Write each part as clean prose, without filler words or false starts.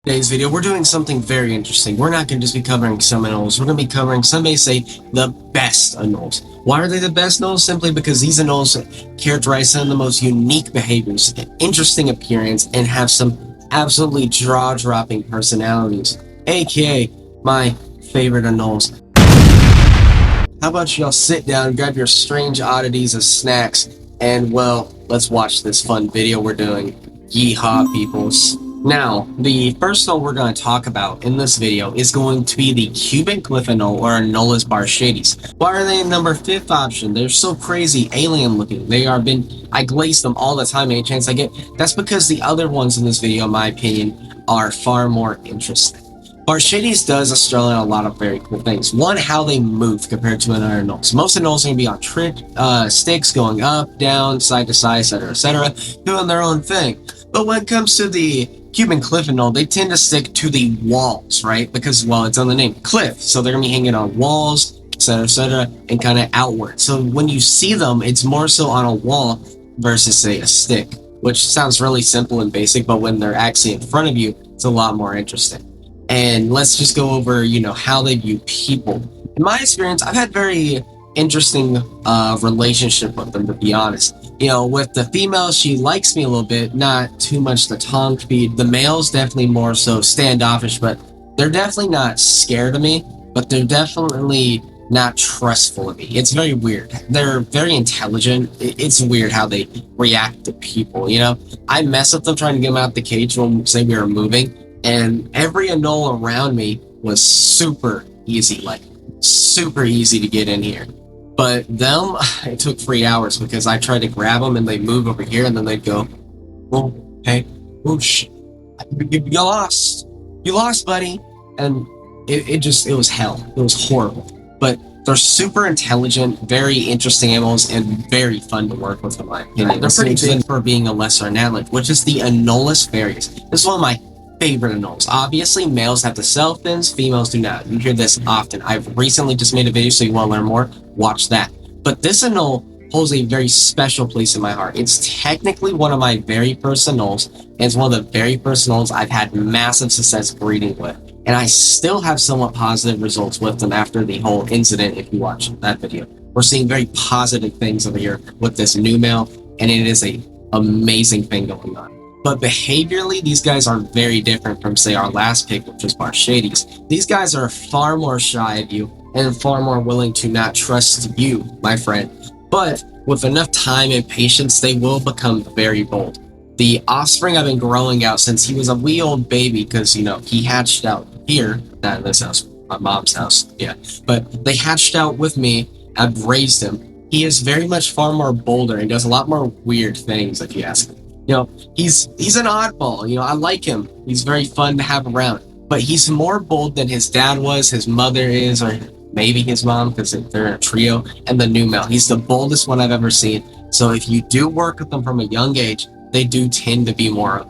Today's video, we're doing something very interesting. We're not going to just be covering some Anoles. We're going to be covering, some may say, the best Anoles. Why are they the best Anoles? Simply because these Anoles characterize some of the most unique behaviors, interesting appearance, and have some absolutely jaw-dropping personalities, aka my favorite Anoles. How about y'all sit down, grab your strange oddities as snacks, and well, let's watch this fun video we're doing. Yeehaw, peoples. Now, the first Anole we're going to talk about in this video is going to be the Cuban Cliff Anole, or Anolis barshades. Why are they number 5th option? They're so crazy, alien looking. I glaze them all the time any chance I get. That's because the other ones in this video, in my opinion, are far more interesting. Barshades does Australia a lot of very cool things. One, how they move compared to another Anoles. Most Anoles are going to be on sticks, going up, down, side to side, etc., doing their own thing. But when it comes to the Cuban cliff Anole, they tend to stick to the walls, right? Because, well, it's on the name, cliff. So they're going to be hanging on walls, etc., and kind of outward. So when you see them, it's more so on a wall versus, say, a stick, which sounds really simple and basic, but when they're actually in front of you, it's a lot more interesting. And let's just go over, how they view people. In my experience, I've had very interesting relationship with them, to be honest. With the female, she likes me a little bit, not too much the tongue feed. The male's definitely more so standoffish, but they're definitely not scared of me, but they're definitely not trustful of me. It's very weird. They're very intelligent. It's weird how they react to people, I mess with them trying to get them out the cage when, say, we were moving, and every Anole around me was super easy, like super easy to get in here. But them, it took 3 hours because I tried to grab them and they move over here and then they'd go, oh, hey, oh, you lost. You lost, buddy. And it was hell. It was horrible. But they're super intelligent, very interesting animals, and very fun to work with, in my opinion. They're pretty big for being a lesser annatid, which is the Anoles Ferreus. This is one of my favorite Anoles. Obviously, males have the cell fins, females do not. You hear this often. I've recently just made a video, so you want to learn more, watch that. But this Anole holds a very special place in my heart. It's technically one of my very first Anoles, and it's one of the very first Anoles I've had massive success breeding with. And I still have somewhat positive results with them after the whole incident, if you watch that video. We're seeing very positive things over here with this new male, and it is a amazing thing going on. But behaviorally, these guys are very different from, say, our last pick, which was barshades. These guys are far more shy of you and far more willing to not trust you, my friend. But with enough time and patience, they will become very bold. The offspring I've been growing out since he was a wee old baby, because, he hatched out here, not in this house, my mom's house, yeah. But they hatched out with me. I've raised him. He is very much far more bolder and does a lot more weird things, if you ask me. He's an oddball. I like him. He's very fun to have around. But he's more bold than his dad was, his mother is, or maybe his mom, because they're in a trio, and the new male. He's the boldest one I've ever seen. So if you do work with them from a young age, they do tend to be more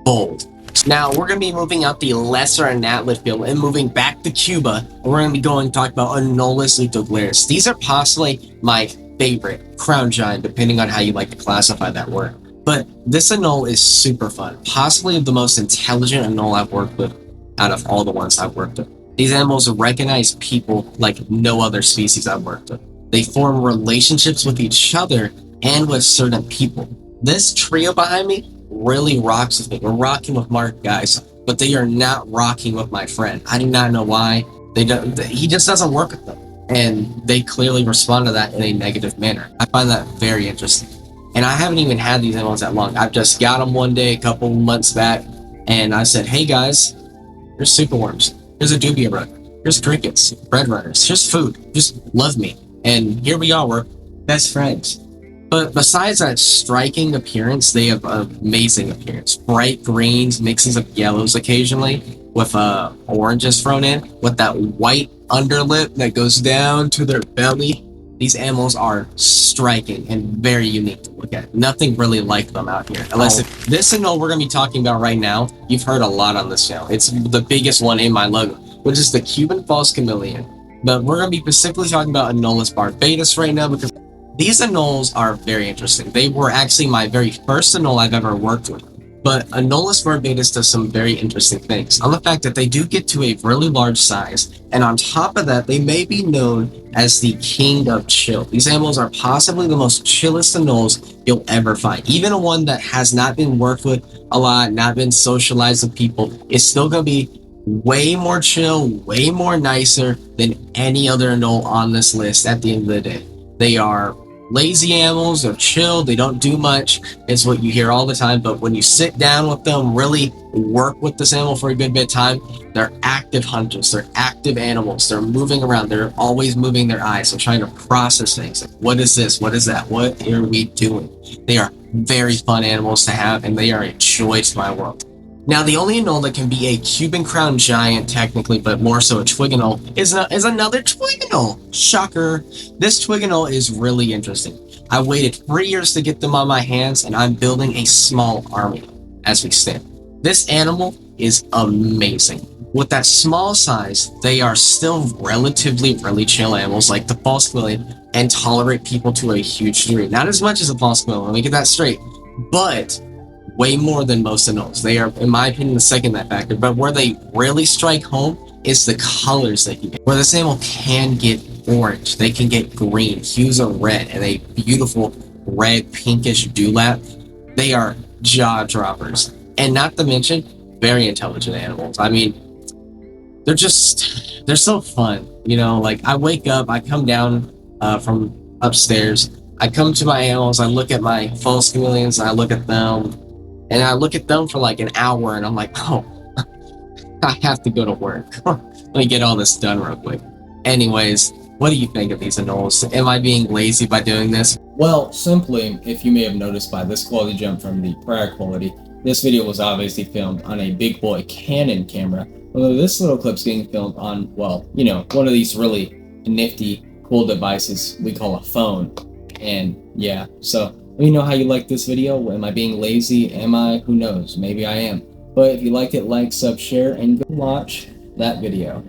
bold. Now, we're going to be moving out the lesser annatid field and moving back to Cuba. And we're going to be going to talk about Anolis lutoglaris. These are possibly my favorite crown giant, depending on how you like to classify that word. But this Anole is super fun, possibly the most intelligent Anole I've worked with out of all the ones I've worked with. These animals recognize people like no other species I've worked with. They form relationships with each other and with certain people. This trio behind me really rocks with me. We're rocking with Mark, guys, but they are not rocking with my friend. I do not know why. He just doesn't work with them, and they clearly respond to that in a negative manner. I find that very interesting. And I haven't even had these animals that long. I've just got them one day, a couple months back, and I said, hey guys, here's superworms, here's a dubia rug, here's crickets, bread runners, here's food, just love me. And here we are, we're best friends. But besides that striking appearance, they have amazing appearance. Bright greens, mixes of yellows occasionally, with oranges thrown in, with that white underlip that goes down to their belly. These animals are striking and very unique to look at. Nothing really like them out here. Unless this Anole we're going to be talking about right now, you've heard a lot on this channel. It's the biggest one in my logo, which is the Cuban false chameleon. But we're going to be specifically talking about Anolis barbatus right now, because these Anoles are very interesting. They were actually my very first Anole I've ever worked with. But Anolis barbatus does some very interesting things on the fact that they do get to a really large size, and on top of that, they may be known as the king of chill. These animals are possibly the most chillest Anoles you'll ever find. Even one that has not been worked with a lot, not been socialized with people, is still going to be way more chill, way more nicer than any other Anole on this list at the end of the day. They are lazy animals, they're chill, they don't do much. It's what you hear all the time, but when you sit down with them, really work with this animal for a good bit of time, they're active hunters, they're active animals, they're moving around, they're always moving their eyes, they're trying to process things. Like, what is this? What is that? What are we doing? They are very fun animals to have, and they are a joy to my world. Now, the only Anole that can be a Cuban crown giant, technically, but more so a Twig Anole, is another Twig Anole. Shocker. This Twig Anole is really interesting. I waited 3 years to get them on my hands, and I'm building a small army as we stand. This animal is amazing. With that small size, they are still relatively really chill animals like the false chameleon and tolerate people to a huge degree. Not as much as a false chameleon, let me get that straight, but way more than most Anoles. They are, in my opinion, the second that factor. But where they really strike home is the colors that you get. Where this animal can get orange, they can get green, hues of red, and a beautiful red, pinkish dewlap. They are jaw droppers. And not to mention, very intelligent animals. I mean, they're so fun. You know, like I wake up, I come down from upstairs, I come to my animals, I look at my false chameleons, I look at them, and I look at them for like an hour, and I'm like, oh, I have to go to work. Let me get all this done real quick. Anyways, what do you think of these Anoles? Am I being lazy by doing this? Well, simply, if you may have noticed by this quality jump from the prior quality, this video was obviously filmed on a big boy Canon camera, although this little clip's being filmed on, well, you know, one of these really nifty, cool devices we call a phone. And yeah, so let me know how you like this video. Am I being lazy? Am I? Who knows? Maybe I am. But if you liked it, like, sub, share, and go watch that video.